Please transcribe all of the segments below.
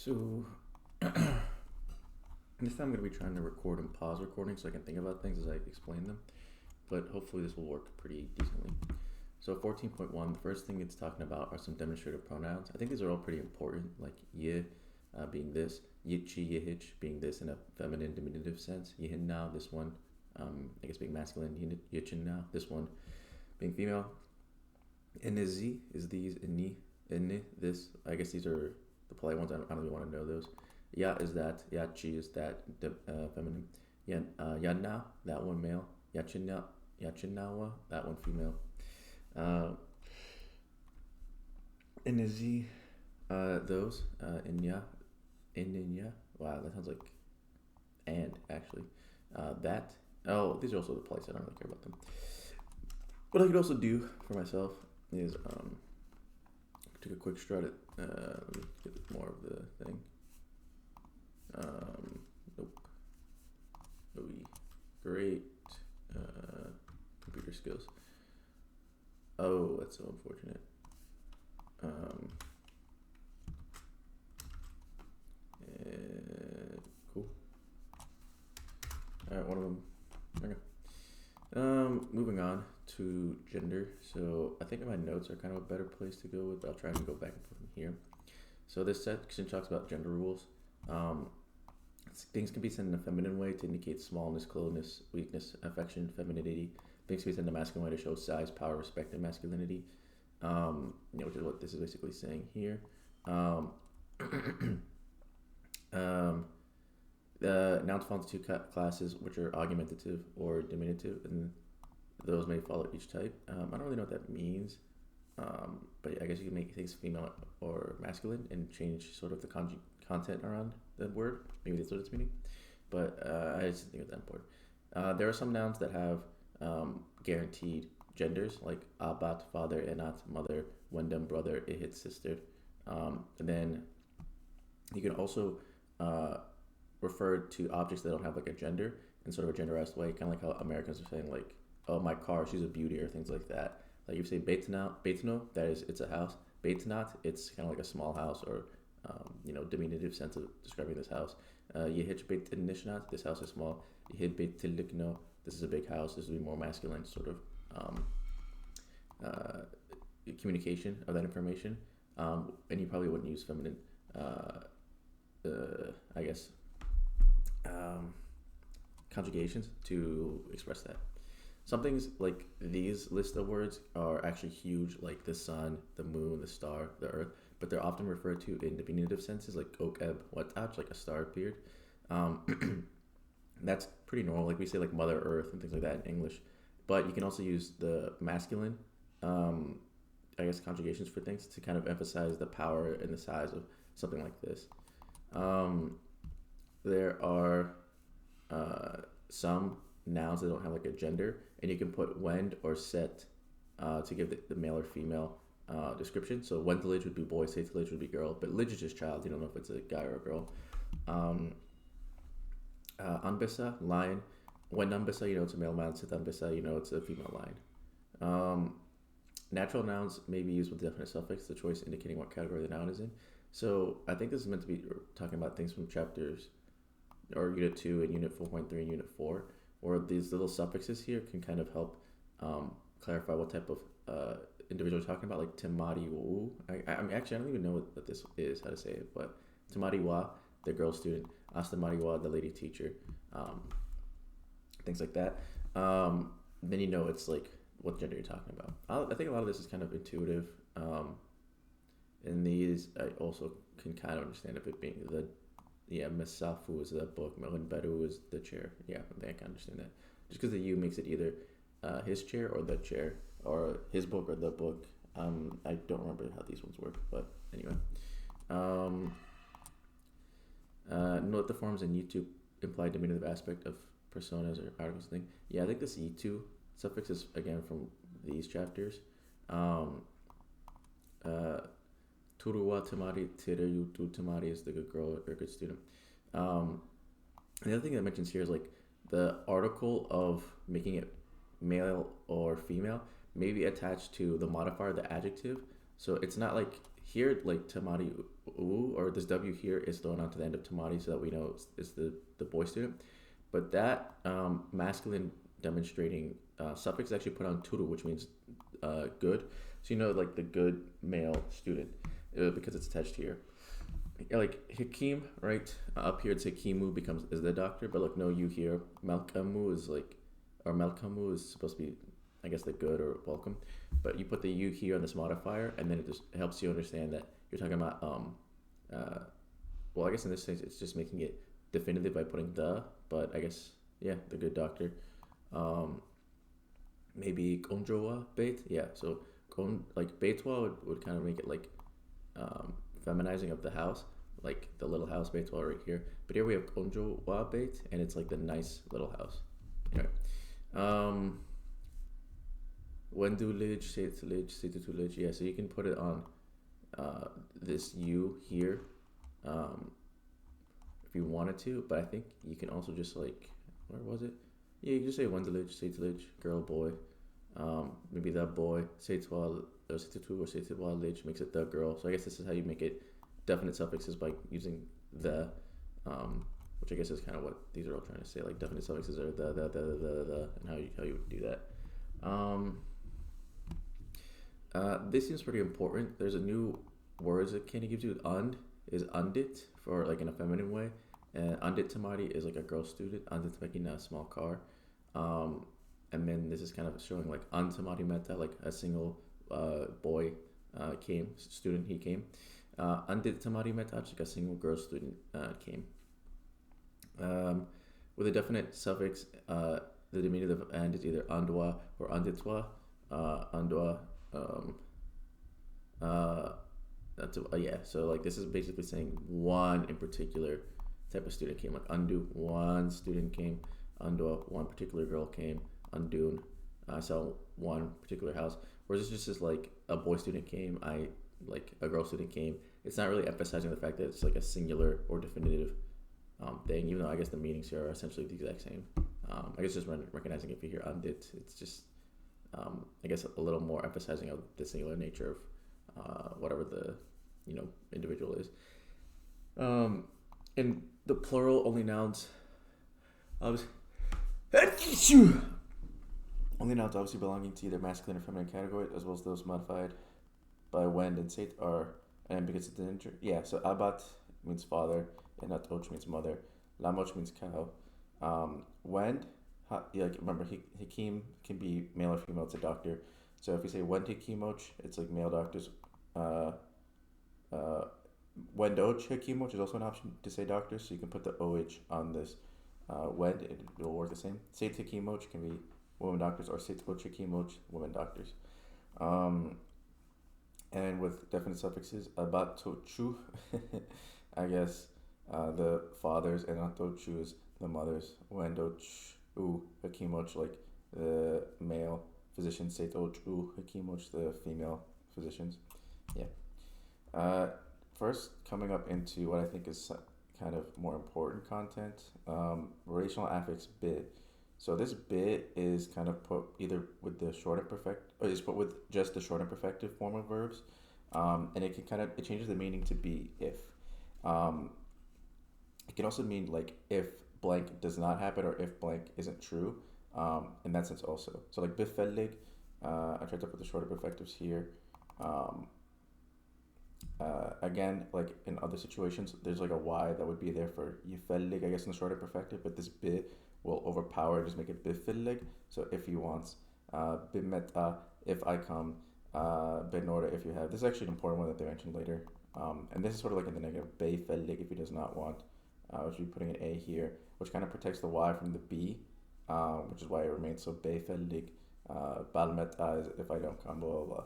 So this time I'm going to be trying to record and pause recording so I can think about things as I explain them. But hopefully this will work pretty decently. So 14.1, the first thing it's talking about are some demonstrative pronouns. I think these are all pretty important, like ye being this, yichi, yihich being this in a feminine diminutive sense, yihin now, this one, I guess being masculine, yichin now, this one being female. Inizi is these, inni, this. I guess these are the polite ones. I don't really want to know those. Ya is that, yachi is that, feminine. Yana, that one male. Yachinawa, that one female. Inizi, those. Inya. Wow, that sounds like and actually. That. Oh, these are also the polites. I don't really care about them. What I could also do for myself is take a quick strut at. Let me get more of the thing. Nope. Great computer skills. Oh, that's so unfortunate. Cool. All right, one of them. Okay. Moving on to gender. So I think my notes are kind of a better place to go with, but I'll try and go back and forth from here. So this section talks about gender rules. Things can be said in a feminine way to indicate smallness, closeness, weakness, affection, femininity. Things can be said in a masculine way to show size, power, respect, and masculinity. Which is what this is basically saying here. Nouns fall into two classes, which are augmentative or diminutive, and those may follow each type. I don't really know what that means, but I guess you can make things female or masculine and change sort of the content around the word. Maybe that's what it's meaning, but I just think it's that important. There are some nouns that have guaranteed genders, like abat, father, enat, mother, wendem, brother, ihit, sister. And then you can also refer to objects that don't have like a gender in sort of a genderized way, kind of like how Americans are saying like, oh, my car, she's a beauty, or things like that. Like if you say beitno, that is, it's a house. Beitnat, it's kind of like a small house, or diminutive sense of describing this house. Yehich beit nishnat, this house is small. Yehid beit tillikno, this is a big house. This would be more masculine sort of communication of that information. And you probably wouldn't use feminine, conjugations to express that. Some things like these list of words are actually huge, like the sun, the moon, the star, the earth, but they're often referred to in diminutive senses, like ok eb watach, like a star appeared. That's pretty normal. Like we say like Mother Earth and things like that in English, but you can also use the masculine, conjugations for things to kind of emphasize the power and the size of something like this. There are some nouns that don't have like a gender, and you can put wend or set to give the male or female description. So wentilage would be boy, satilage would be girl, but lig is just child. You don't know if it's a guy or a girl. Anbisa, lion. When anbisa, it's a male noun. Sit anbisa, it's a female lion. Natural nouns may be used with definite suffix, the choice indicating what category the noun is in. So I think this is meant to be talking about things from chapters or Unit 2 and Unit 4.3 and Unit 4, or these little suffixes here can kind of help clarify what type of individual we're talking about, like Timari Wu. I mean, actually, I don't even know what this is, how to say it, but Timari Wa, the girl student, Astamari Wa, the lady teacher, things like that. Then it's like what gender you're talking about. I think a lot of this is kind of intuitive. And these, I also can kind of understand if it being Mesafu is the book, Melin Beru is the chair. Yeah, I think I can understand that. Just because the U makes it either his chair or the chair, or his book or the book. I don't remember how these ones work, but anyway. Note the forms in YouTube imply diminutive aspect of personas or articles thing. Yeah, I think this E2 suffix is again from these chapters. Turuwa Tamari, Tiru Tu Tamari is the good girl or good student. And the other thing that mentions here is like the article of making it male or female may be attached to the modifier, the adjective. So it's not like here, like Tamari U or this W here is thrown onto the end of tamari so that we know it's the boy student. But that masculine demonstrating suffix is actually put on turu, which means good. So you know, like the good male student, because it's attached here. Like Hakim, right? Up here it's Hakimu is the doctor, but like no you here. Malkamu is like, or Malkamu is supposed to be, I guess, the good or welcome. But you put the U here on this modifier, and then it just helps you understand that you're talking about well, I guess in this case it's just making it definitive by putting the, but I guess yeah, the good doctor. Um, Maybe Konjowa bait, yeah. So like Beitwa would kind of make it like um, feminizing of the house, like the little house Beitwa right here. But here we have Konjowa bait, and it's like the nice little house. Anyway, um, Wendu lij, Seitu lij, yeah. So you can put it on this U here, um, if you wanted to, but I think you can also just like, where was it? Yeah, you can just say Wendelij, Seitlij, girl, boy. Maybe that boy, Seitwa, or Seitutu, or Seitwa Lij makes it the girl. So I guess this is how you make it definite suffixes by using the, which I guess is kind of what these are all trying to say. Like definite suffixes are the, and how you would do that. This seems pretty important. There's a new words that Kenny gives you. Und is undit for like in a feminine way. And undit tamari is like a girl student. Undit making a small car. And then this is kind of showing like antamari meta, like a single boy student he came. Undit tamari meta, like a single girl student came. With a definite suffix, the diminutive of and is either andwa or anditwa. Andwa. Yeah. So like this is basically saying one in particular type of student came. Like undu, one student came. Undwa, one particular girl came. Undun, I saw one particular house. Whereas this just is like a boy student came. Like a girl student came. It's not really emphasizing the fact that it's like a singular or definitive thing, even though I guess the meanings here are essentially the exact same. I guess just recognizing if you hear undit, it's just I guess a little more emphasizing of the singular nature of whatever the individual is. In the plural only nouns, obviously belonging to either masculine or feminine category, as well as those modified by wend and seit are an ambiguous integer. Yeah, so abat means father, and atoch means mother. Lamoch means cow. Wend, like remember, Hakim can be male or female. It's a doctor. So if we say wend Hakimoch, it's like male doctors. Wendoch Hakimoch is also an option to say doctors, so you can put the OH on this wend, it'll work the same. Seit Hakimoch can be women doctors, or Seit Och Hakimoch, women doctors. And with definite suffixes, abat tochu, I guess the fathers, and atochu is the mothers. Wendoch Hakimoch, like the male physicians. Seit Och Hakimoch, the female physicians. Yeah. First, coming up into what I think is kind of more important content, relational affix bit. So this bit is kind of put either with the short imperfect, or is put with just the short imperfective form of verbs, and it changes the meaning to be if. It can also mean like if blank does not happen, or if blank isn't true, in that sense also. So like bifelig, I tried to put the short imperfectives here. Again, like in other situations, there's like a Y that would be there for yifelig, I guess, in the shorter perfective, but this bit will overpower and just make it bifelig. So if he wants, bimeta, if I come, benorda, if you have. This is actually an important one that they mentioned later. And this is sort of like in the negative, beifelig, if he does not want, which we're putting an A here, which kind of protects the Y from the B, which is why it remains so beifelig. Balmeta is if I don't come, blah, blah, blah.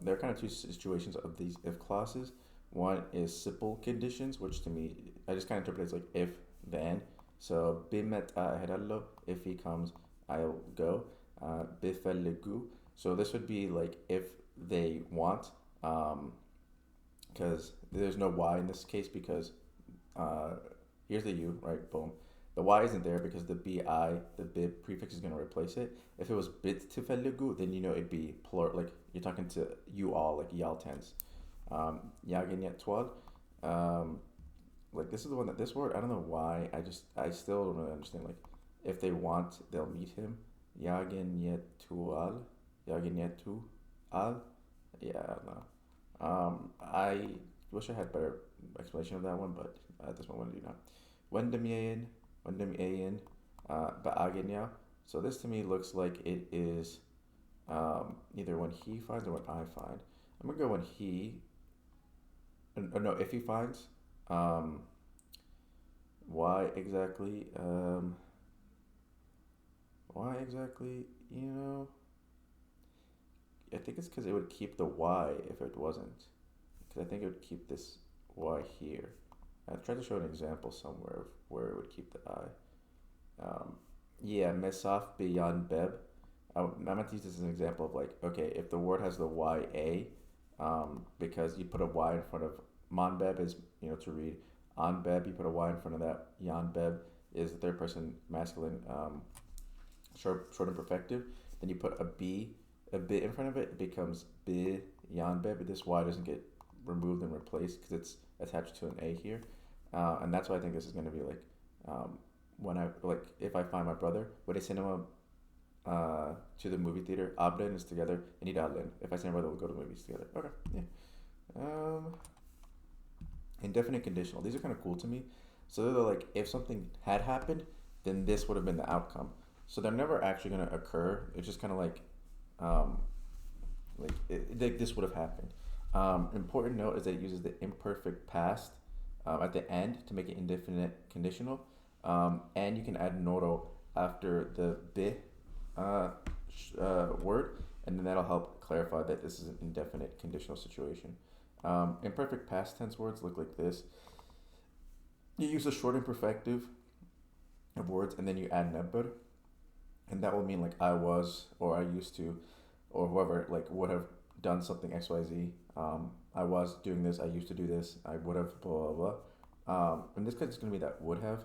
There are kind of two situations of these if clauses. One is simple conditions, which to me, I just kind of interpret it as like if, then. So, bimet herallo, if he comes, I'll go. Bifeligu. So this would be like if they want, because there's no Y in this case, because here's the U, right? Boom. The Y isn't there because the bi, the bib prefix is going to replace it. If it was bit tifeligu, then it'd be plural, like you're talking to you all, like y'all tense. Yagen yet twad. Um, like this is the one that this word I don't know why I still don't really understand. Like if they want they'll meet him. Yagen yet tual. Yagen yet tu al. Yeah, I don't know. I wish I had better explanation of that one, but at this moment I do not. Wendemiayin, Wendemiayin, Ba'agenya. So this to me looks like it is either when he finds or when I find. I'm gonna go when he, or no, if he finds. Um, why exactly? Why exactly? You know, I think it's because it would keep the Y if it wasn't. Because I think it would keep this Y here. I tried to show an example somewhere of where it would keep the I. Yeah, mesaf beyond beb. I meant to use this as an example of like, okay, if the word has the YA, because you put a Y in front of monbeb is, to read. Onbeb, you put a Y in front of that. Yanbeb is the third person masculine, short and perfective. Then you put a bit in front of it, it becomes bi yanbeb, but this Y doesn't get removed and replaced because it's attached to an A here. And that's why I think this is going to be like, when I, like, if I find my brother, when I send him to the movie theater, Abden is together, and Idadlen. If I send my brother, we'll go to movies together. Okay, yeah. Indefinite conditional. These are kind of cool to me. So they're like, if something had happened, then this would have been the outcome. So they're never actually going to occur. It's just kind of like this would have happened. Important note is that it uses the imperfect past at the end to make it indefinite conditional. And you can add noro after the bi word, and then that'll help clarify that this is an indefinite conditional situation. Imperfect past tense words look like this. You use a short imperfective of words, and then you add neber, and that will mean like I was, or I used to, or whoever like would have done something XYZ. I was doing this. I used to do this. I would have blah blah blah. In this case, it's going to be that would have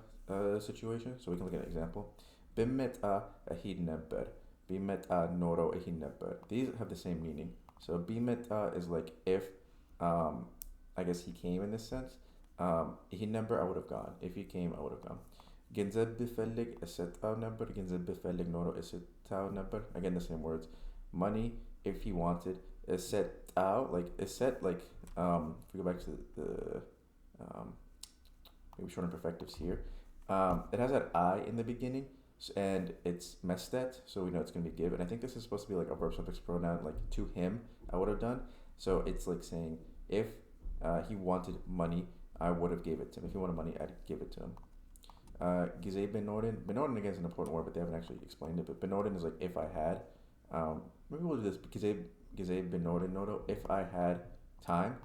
situation. So we can look at an example. Bimet a ahid neber. Bimet a noro ahid neber. These have the same meaning. So bimet is like if, I guess he came in this sense. Ahid neber, I would have gone. If he came, I would have gone. Genzeb bifelig eset neber. Genzeb bifelig noro eset neber. Again, the same words. Money, if he wanted. Eset like eset like if we go back to the maybe short imperfectives here. It has that I in the beginning, and it's mestet, so we know it's going to be give. And I think this is supposed to be like a verb suffix pronoun, like to him, I would have done. So it's like saying, if he wanted money, I would have gave it to him. If he wanted money, I'd give it to him. Gizeh benorden. Benorden, again, is an important word, but they haven't actually explained it. But benorden is like, if I had. Maybe we'll do this. Gizeh benorden nodo. If I had time,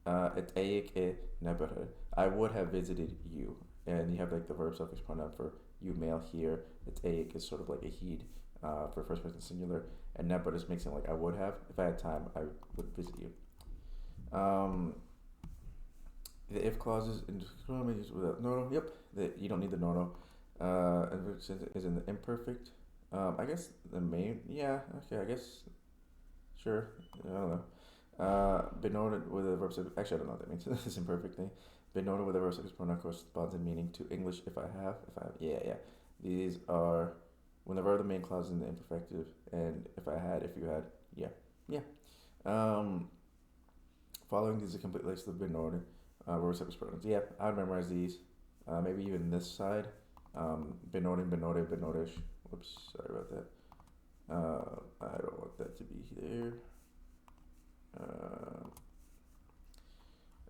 et eik e neberhed. I would have visited you. And you have like the verb suffix pronoun for you, male here. It's aik is sort of like a heed for first person singular, and never just makes it like I would have. If I had time, I would visit you. The if clauses without nono. Yep, you don't need the nono. Is in the imperfect. I guess the main. Yeah. Okay. I guess. Sure. I don't know. Benoted with a verb suffix. Actually, I don't know what that means. This is imperfect thing. Benoted with a verb suffix pronoun corresponds in meaning to English. If I have. Yeah. These are whenever the main clause is in the imperfective, and if I had, if you had. Yeah. Following these is a complete list of benoted verb suffix pronouns. Yeah, I would memorize these. Maybe even this side. Benoted, benodish. Whoops, sorry about that. I don't want that to be there.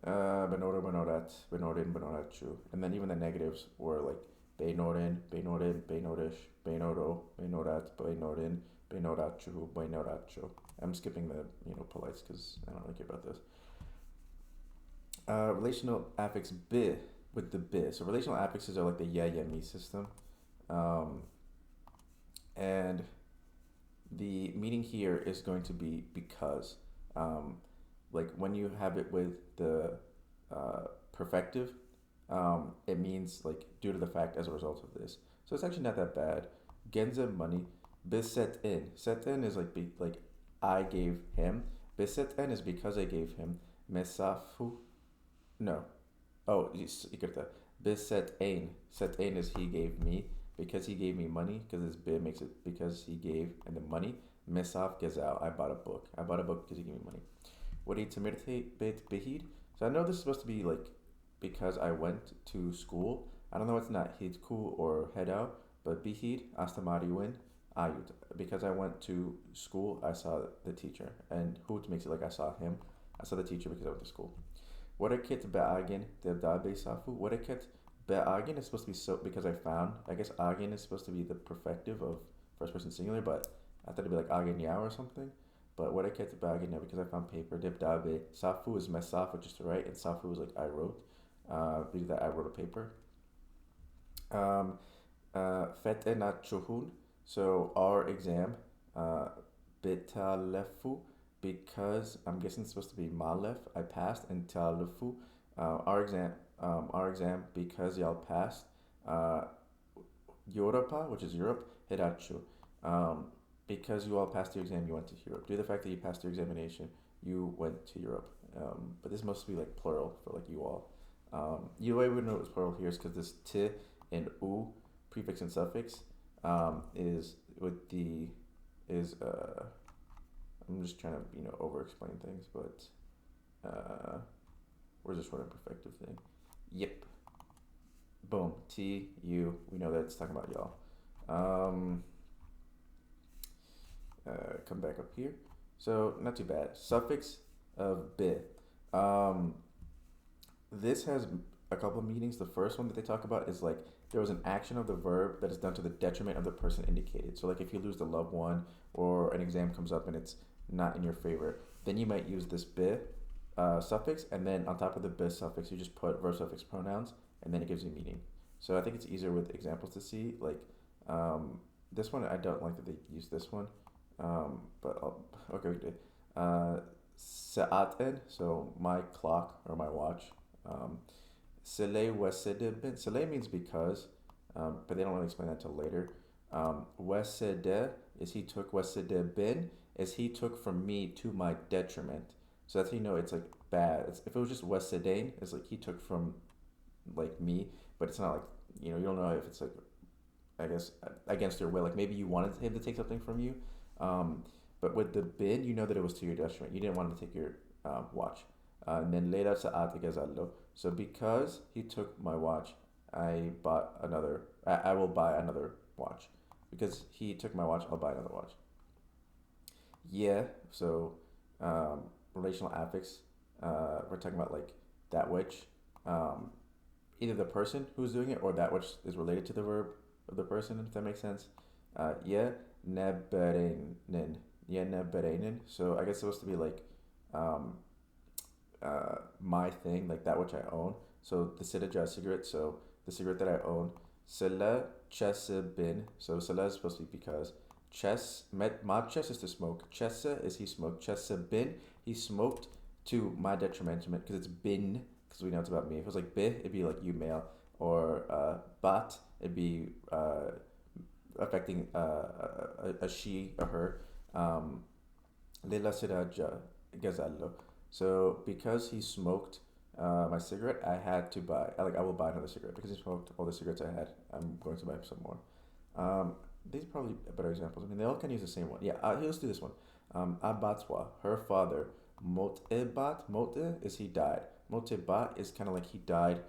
Benodo, benodachu. And then even the negatives were like benodin, benodish, benodo, benodat, benodachu, benodacho. I'm skipping the polites because I don't really care about this. Relational affix bi with the bi. So relational affixes are like the me system. And the meaning here is going to be because. Like when you have it with the perfective, it means like due to the fact as a result of this. So it's actually not that bad. Genza money. Biset in. Set in is like I gave him. Biset in is because I gave him. Mesafu. No. Oh, يقدر. Biset ain. Set ain is he gave me. Because he gave me money, because this bit makes it because he gave and the money. Mesaf gezal. I bought a book. I bought a book because he gave me money. What do you timitate bit behid? So I know this is supposed to be like because I went to school. I don't know what's not hidku or head out, but bihid astamari win ayut. Because I went to school, I saw the teacher, and hoot makes it like I saw him. I saw the teacher because I went to school. What a kit be'agin debdabe safu. What a kit be'agin is supposed to be so because I found. I guess agin is supposed to be the perfective of first person singular, but I thought it'd be like agin yao or something. But what I kept bagging now because I found paper. Dibdabe. Safu is mesaf, which is to write, and safu is like I wrote. Because that I wrote a paper. Fete na chuhun. So our exam. Bitalefu. Because I'm guessing it's supposed to be malef. I passed, and talefu. Our exam. Our exam because y'all passed. Europa, which is Europe. Hirachu. Because you all passed your exam, you went to Europe. Due to the fact that you passed your examination, you went to Europe. But this must be like plural for like you all. The way we know it was plural here is because this t and u, prefix and suffix, is with the is I'm just trying to over explain things, but we're just running perfective thing. Yep. Boom. T U. We know that it's talking about y'all. Come back up here. So not too bad. Suffix of be. This has a couple of meanings. The first one that they talk about is like there was an action of the verb that is done to the detriment of the person indicated. So like if you lose the loved one or an exam comes up and it's not in your favor, then you might use this be suffix, and then on top of the be suffix you just put verb suffix pronouns, and then it gives you meaning. So I think it's easier with examples to see. Like this one, I don't like that they use this one. Okay, we did. Sa'aten, so my clock or my watch. Sele wesede bin. Sele means because, but they don't really explain that till later. Wesede is he took. Wesede bin is he took from me to my detriment. So that's how you know it's like bad. If it was just wesedain, it's like he took from like me, but it's not like you don't know if it's like I guess against your will. Like maybe you wanted him to take something from you. But with the bin, you know that it was to your detriment. You didn't want him to take your watch. And then later sa'at igazallo. So because he took my watch, I bought another. I will buy another watch. Because he took my watch, I'll buy another watch. Yeah. So relational affix. We're talking about like that which, either the person who's doing it or that which is related to the verb of the person. If that makes sense. Yeah. Nebereinen. Yeah, nebereinen. So I guess it's supposed to be like my thing, like that which I own. So the Sidaja cigarette, so the cigarette that I own. Sela chesse bin. So sela is supposed to be because. Chess, my chess is to smoke. Chesse is he smoked. Chesse bin, he smoked to my detriment because it's bin, because we know it's about me. If it was like bih, it'd be like you male. Or bat, it'd be affecting a she or her. Lila siraja gazallo. So because he smoked my cigarette, I had to buy. I will buy another cigarette because he smoked all the cigarettes I had. I'm going to buy some more. These are probably better examples. I mean, they all can use the same one. Yeah, let's do this one. Abatwa, her father. Motebat, mote is he died. Motebat is kind of like he died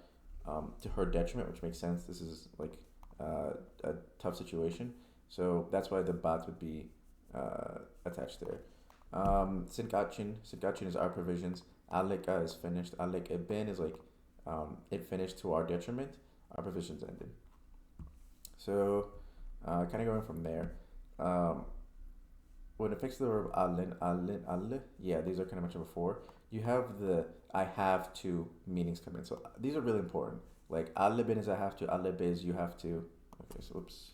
to her detriment, which makes sense. This is like a tough situation. So that's why the bat would be attached there. Sinkachin is our provisions. Aleka is finished. Alek eben is like it finished to our detriment. Our provisions ended. So kind of going from there. When it fixes the verb allen, yeah, these are kind of mentioned before. You have the I have to meanings come in. So these are really important. Like allebin is I have to, allebe is you have to. Okay, so whoops.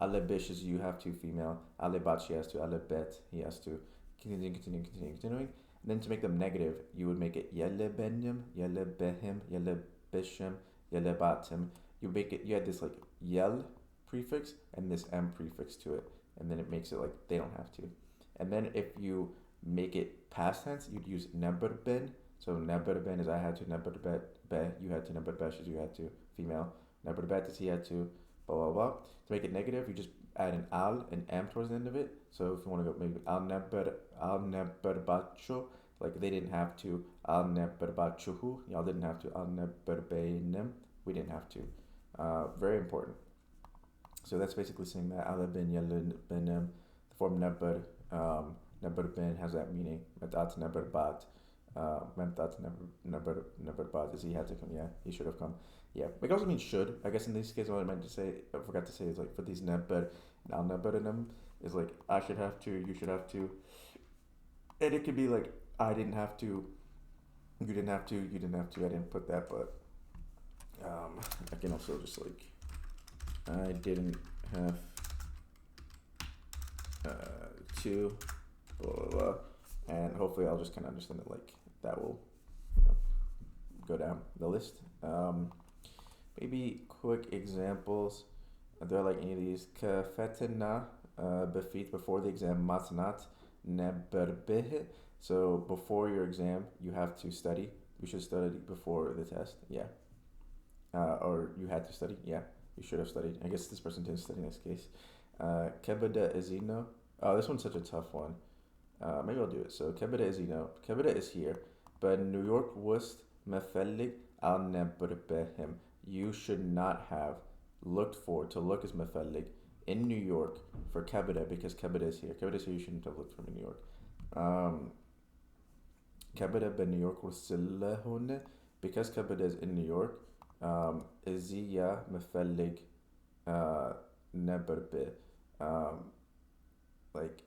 Alebish is you have to female. Alebat she has to. Alebet he has to. Continuing. And then to make them negative, you would make it yelebenim, yelebehim, yelebishim, yelebatim. You had this like yel prefix and this m prefix to it, and then it makes it like they don't have to. And then if you make it past tense, you'd use neber ben. So neber ben is I had to, neber be, you had to, neber besh is you had to, female. Neber bet is he had to, blah blah blah. To make it negative, you just add an al and am towards the end of it. So if you want to go maybe al neber bacho, like they didn't have to, al neber bachuhu, y'all didn't have to, al neber beinem, we didn't have to. Very important. So that's basically saying that ala bin yalin benem, the form neber, neber bin has that meaning. Metat neber bat, metat neber bat is he had to come. Yeah, he should have come. Yeah, it also means should. I guess in these cases, what I meant to say, I forgot to say, is like for these neber, al neber in them is like I should have to, you should have to, and it could be like I didn't have to, you didn't have to, you didn't have to. I didn't put that, but I can also just like I didn't have to, blah, blah, blah. And hopefully I'll just kind of understand that like that will, you know, go down the list. Maybe quick examples. Are there like any of these? Kafetena befit, before the exam, matnat neberbeh. So before your exam, you have to study. You should study before the test. Yeah. Or you had to study. Yeah. You should have studied. I guess this person didn't study in this case. Kebeda ezino. Oh, this one's such a tough one. Maybe I'll do it. So Kebeda ezino. Kebeda is here, but New York wust mefelig al neberbehem. You should not have looked for. To look is mefelig in New York for Kebeda because Kebeda is here. Kebeda is here. You shouldn't have looked for New York. Kebeda ben New York was because Kebeda is in New York. Izia mefelig neberbe. Like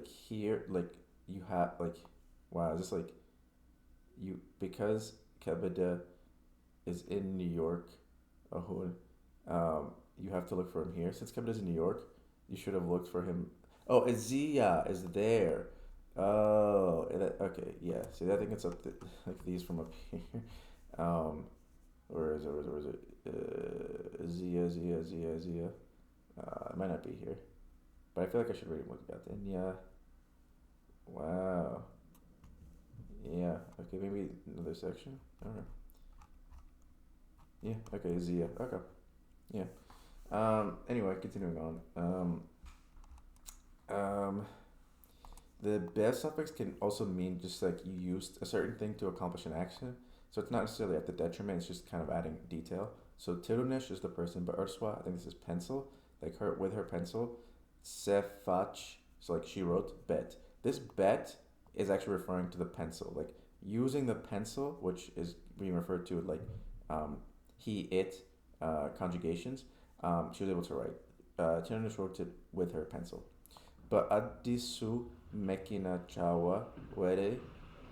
here, like you have like, wow, is this like you, because Kebeda is in New York, you have to look for him here. Since Kebeda is in New York, you should have looked for him. Oh, Izia is there. Oh, okay, yeah. See, I think it's up like these from up here. Where is it? Zia. It might not be here, but I feel like I should read it more about it. Yeah. Wow. Yeah. Okay, maybe another section. I don't know. Yeah. Okay. Zia. Okay. Yeah. Anyway, continuing on. The best suffix can also mean just like you used a certain thing to accomplish an action. So it's not necessarily at the detriment, it's just kind of adding detail. So Tirunesh is the person, but Urswa, I think this is pencil, like her with her pencil. Sefach, so like she wrote bet. This bet is actually referring to the pencil, like using the pencil, which is being referred to like he, it, conjugations. She was able to write. Tirunesh wrote it with her pencil. But Adisu Mekina Chawa Were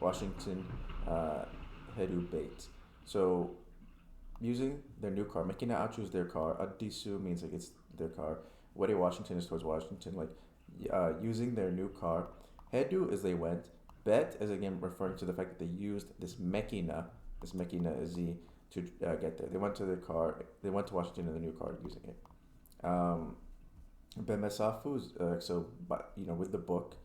Washington Hedu Bait. So using their new car, Mekina Achu is their car. Adisu means like it's their car. Were Washington is towards Washington. Like using their new car. Hedu is they went. Bet is again referring to the fact that they used this Mekina. This Mekina is the to get there. They went to their car. They went to Washington in the new car using it. Bemesafu, so but you know with the book,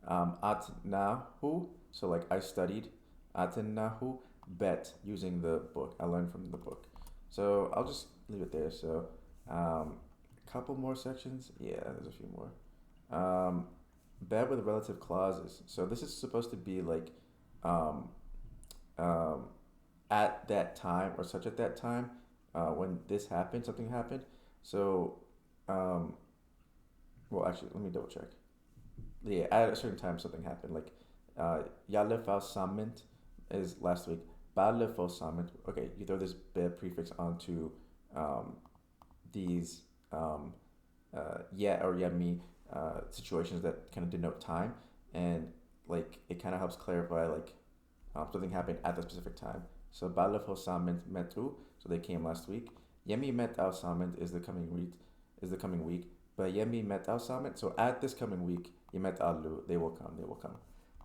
atnahu, so like I studied, atnahu, bet using the book. I learned from the book. So I'll just leave it there. So, couple more sections. Yeah, there's a few more. Bet with relative clauses. So this is supposed to be like, at that time or such at that time, when this happened, something happened. So, well, actually, let me double check. Yeah, at a certain time, something happened. Like, Yalefal Samint is last week. Balefal Samint. Okay, you throw this be prefix onto these yeah or yemi situations that kind of denote time, and like it kind of helps clarify like something happened at the specific time. So Balefal Samint metu. So they came last week. Yemi met al Samint is the coming week. But Yemi met al Samit. So at this coming week, Yemet Alu, they will come.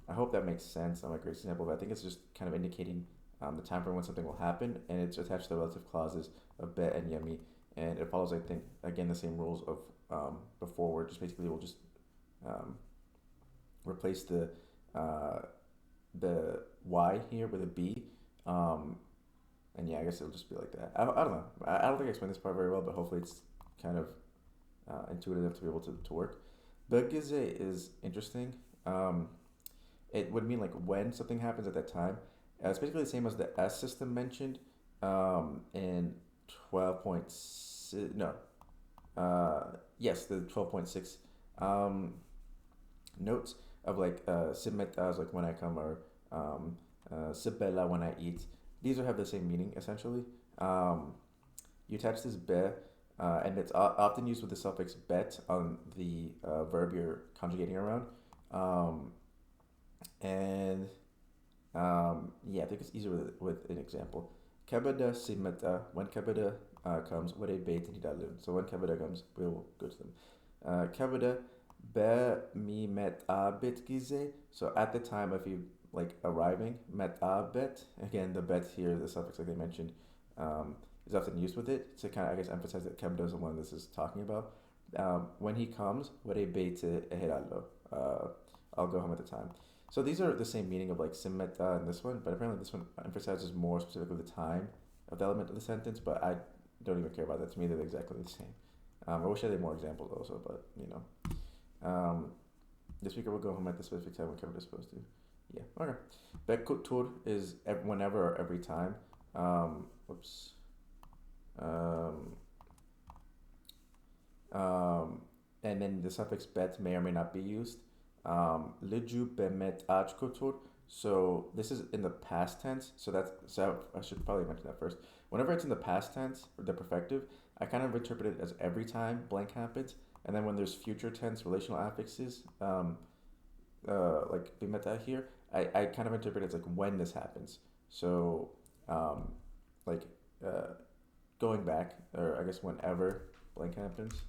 I hope that makes sense. I'm a great example, but I think it's just kind of indicating the time frame when something will happen, and it's attached to the relative clauses of Bet and Yemi, and it follows, I think, again the same rules of before, where just basically we'll just replace the uh, the Y here with a B. Um, and yeah, I guess it'll just be like that. I don't know. I don't think I explained this part very well, but hopefully it's kind of intuitive enough to be able to work. Begize is interesting. Um, it would mean like when something happens at that time. It's basically the same as the S system mentioned in 12.6. No, yes, the 12.6 um, notes of like simeta is like when I come or sibela when I eat. These will have the same meaning essentially. Um, you attach this be, and it's often used with the suffix bet on the verb you're conjugating around. Um, and yeah, I think it's easier with an example. Kabada simeta, when kabada comes, what a bait and hidalun. So when kabada comes, we'll go to them. Kabada be mi met a bit gize. So at the time of you like arriving, met a bet. Again, the bet here, the suffix like they mentioned, is often used with it to kind of I guess emphasize that kabada is the one this is talking about. When he comes, what a bait ehirallo. I'll go home at the time. So these are the same meaning of like simmeta and this one, but apparently this one emphasizes more specifically the time of the element of the sentence, but I don't even care about that. To me, they're exactly the same. I wish I had more examples also, but you know. The speaker will go home at the specific time when Kevin is supposed to. Yeah, okay. Bekutur is whenever or every time. Whoops. And then the suffix bet may or may not be used. Liju bemet kotur. So this is in the past tense. So I should probably mention that first. Whenever it's in the past tense or the perfective, I kind of interpret it as every time blank happens. And then when there's future tense relational affixes, like bimeta here, I kind of interpret it as like when this happens. So like going back, or I guess whenever blank happens.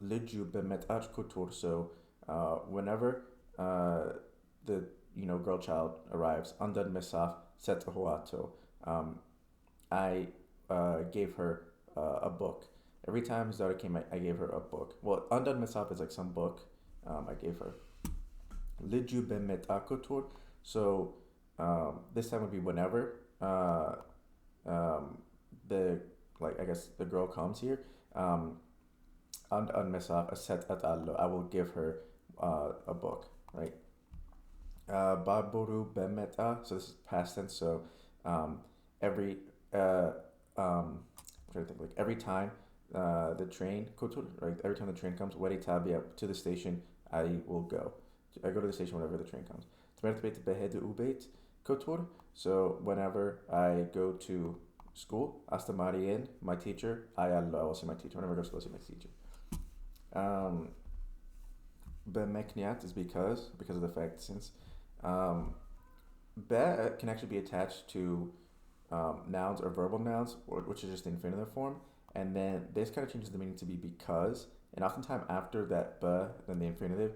Liju bemet kotur. So whenever the girl child arrives, andan mesaf set hoato. I gave her a book. Every time Zara came, I gave her a book. Well, andan mesaf is like some book I gave her. Liju bemet kotur. So this time would be whenever the like I guess the girl comes here. And mesaf aset at allo. I will give her a book, right? Baboru bemeta. So this is past tense. So every I'm trying to think like every time the train right? Every time the train comes, wari tabia to the station, I will go. I go to the station whenever the train comes. So whenever I go to school, hasta Marien, my teacher, I will see my teacher. Whenever I go to school, I see my teacher. Bemekniat is because of the fact since be can actually be attached to nouns or verbal nouns, which is just the infinitive form, and then this kind of changes the meaning to be because, and oftentimes after that be, then the infinitive,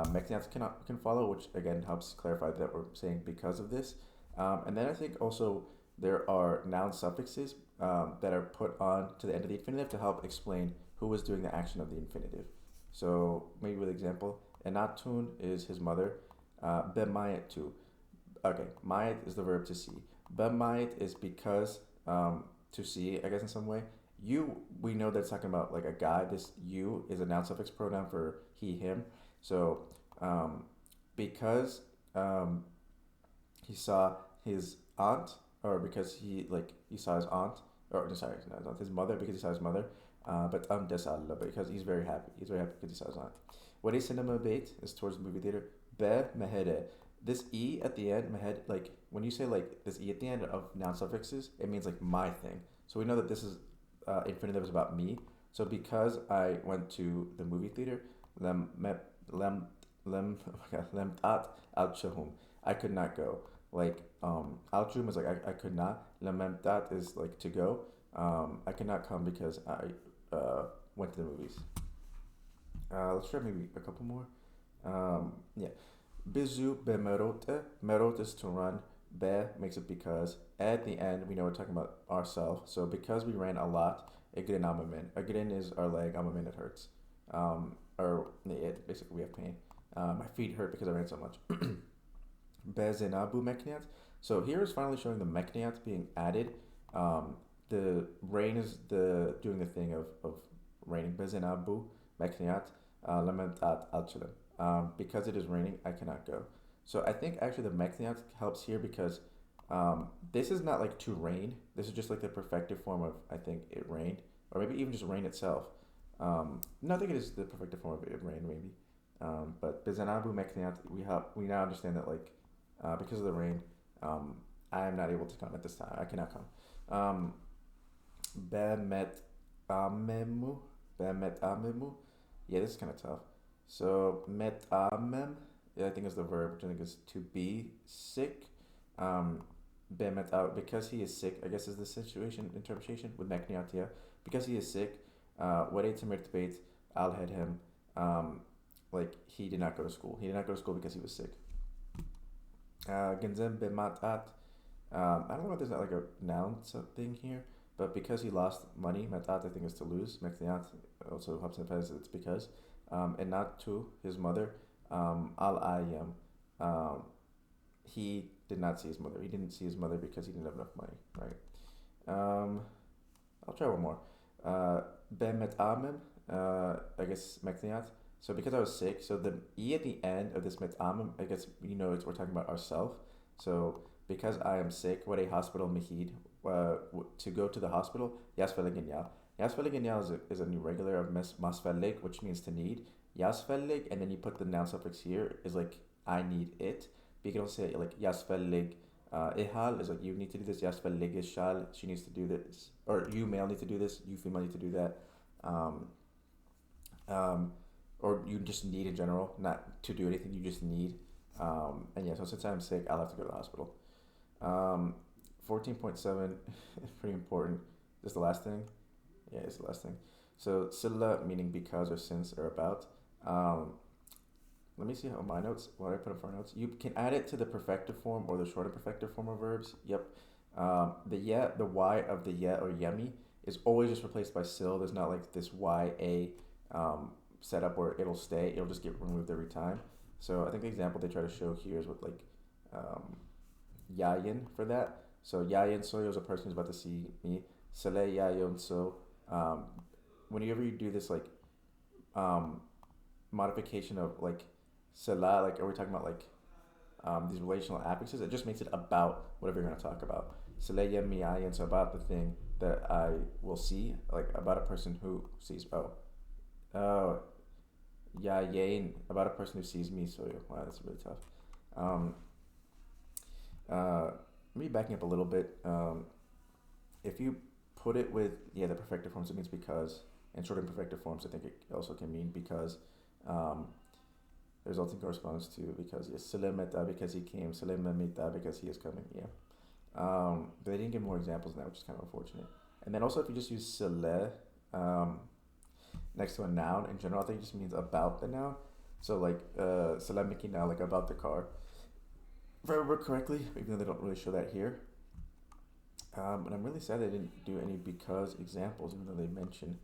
mekniat can follow, which again helps clarify that we're saying because of this. And then I think also there are noun suffixes that are put on to the end of the infinitive to help explain who was doing the action of the infinitive. So maybe with example, Enatun is his mother. Bemayet too. Okay, mayet is the verb to see. Bemayet is because to see, I guess in some way. You, we know that's talking about like a guy. This you is a noun suffix pronoun for he, him. So because he saw his aunt, or because he saw his aunt, or sorry, not his mother, because he saw his mother. But desalla, because he's very happy. He's very happy because he saw his aunt. What a cinema bait is towards the movie theater. Be mehere. This e at the end, mehed, like when you say like this e at the end of noun suffixes, it means like my thing. So we know that this is infinitive is about me. So because I went to the movie theater, lem tat alchahum. I could not go. Like alchum is like I could not. Lem tat is like to go. I could not come because I went to the movies. Let's try maybe a couple more. Yeah. Bizu be merote. Merote is to run. Be makes it because. At the end, we know we're talking about ourselves. So because we ran a lot, egrin amamin. Egrin is our leg. Amamin it hurts. Or basically we have pain. My feet hurt because I ran so much. Bezenabu mekniat. So here is finally showing the mekniat being added. The rain is the doing the thing of raining. Bezenabu mekniat lamentat alchilim. Because it is raining, I cannot go. So I think actually the mekniat helps here because this is not like to rain. This is just like the perfective form of I think it rained, or maybe even just rain itself. No, I think it is the perfective form of it rained maybe. But Bizanabu Mekniat, we now understand that like because of the rain, I am not able to come at this time. I cannot come. Bemet amemu, bemet amemu. Yeah, this is kind of tough. So met amem, yeah, I think is the verb, which I think is to be sick. Um, bemet out because he is sick. I guess is the situation interpretation with Mekniat. Because he is sick. Wade Tamirt Beit Al had him. Like he did not go to school. He did not go to school because he was sick. Genzem bematat. I don't know if there's not like a noun thing here, but because he lost money, matat I think is to lose. Mekniat also helps emphasize it's because. And not to his mother. Al ayam. He did not see his mother. He didn't see his mother because he didn't have enough money, right? I'll try one more. Bemet amem. I guess mekniat. So because I was sick, so the e at the end of this mitzamim, I guess we're talking about ourself. So because I am sick, what a hospital mihid to go to the hospital. Yasfelig yal. Yasfelig yal is an irregular of masfelig, which means to need. Yasfelig, and then you put the noun suffix here is like I need it. But you can also say like yasfelig. Ihal is like you need to do this. Yasfelig ishal, she needs to do this, or you male need to do this. You female need to do that. Or you just need in general, not to do anything, you just need. And yeah, so since I'm sick, I'll have to go to the hospital. 14.7, pretty important. This is the last thing? Yeah, it's the last thing. So, silla meaning because or since or about. Let me see how my notes, what I put up for notes. You can add it to the perfective form or the shorter perfective form of verbs. Yep. The y of the or yemi is always just replaced by sil. There's not like this ya setup where it'll stay. It'll just get removed every time. So I think the example they try to show here is with like yayin for that. So yayin soyo is a person who's about to see me. Sale yayon so. Whenever you do this like modification of like sala, like are we talking about like these relational affixes? It just makes it about whatever you're going to talk about. Sale yem yayin, so about the thing that I will see, like about a person who sees. Yayin, about a person who sees me. So wow, that's really tough. Me backing up a little bit. If you put it with the perfective forms, it means because, and short imperfective forms, I think it also can mean because. The resulting corresponds to because yes, Salemeta because he came, Salememita because he is coming. Yeah. But they didn't give more examples now, which is kind of unfortunate. And then also if you just use Sele next to a noun in general, I think it just means about the noun. So like Salemiki now, like about the car. If I remember correctly, even though they don't really show that here. And I'm really sad they didn't do any because examples, even though they mention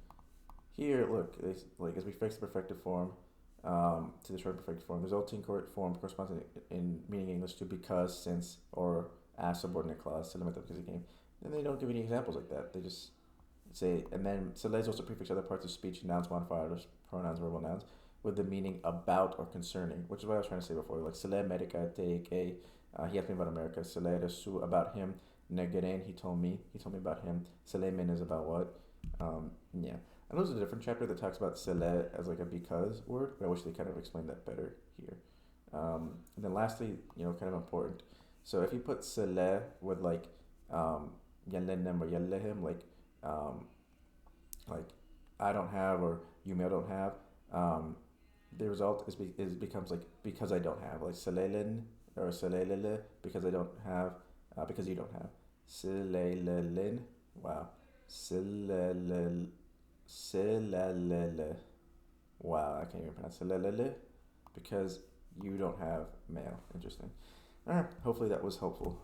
here. Look, like as we fix the perfective form to the short perfective form, the resulting form corresponds in meaning English to because, since, or as subordinate clause. Because he came. And they don't give any examples like that. They just say, and then Sele also prefix other parts of speech, nouns, modifiers, pronouns, verbal nouns, with the meaning about or concerning, which is what I was trying to say before. Like Sele Medica take he asked me about America. Sele Resu about him. Negeren, he told me about him. Sele Min is about what? Yeah. I know there's a different chapter that talks about Sele as like a because word, but I wish they kind of explained that better here. And then lastly, kind of important. So if you put Sele with like Yallenem or Yallehim, like I don't have or you may don't have, the result is becomes like because I don't have, like Selelen or Selelele because I don't have, because you don't have. Selelelin, wow. Selelele. Wow, I can't even pronounce Selelele because you don't have male. Interesting. Alright, hopefully that was helpful.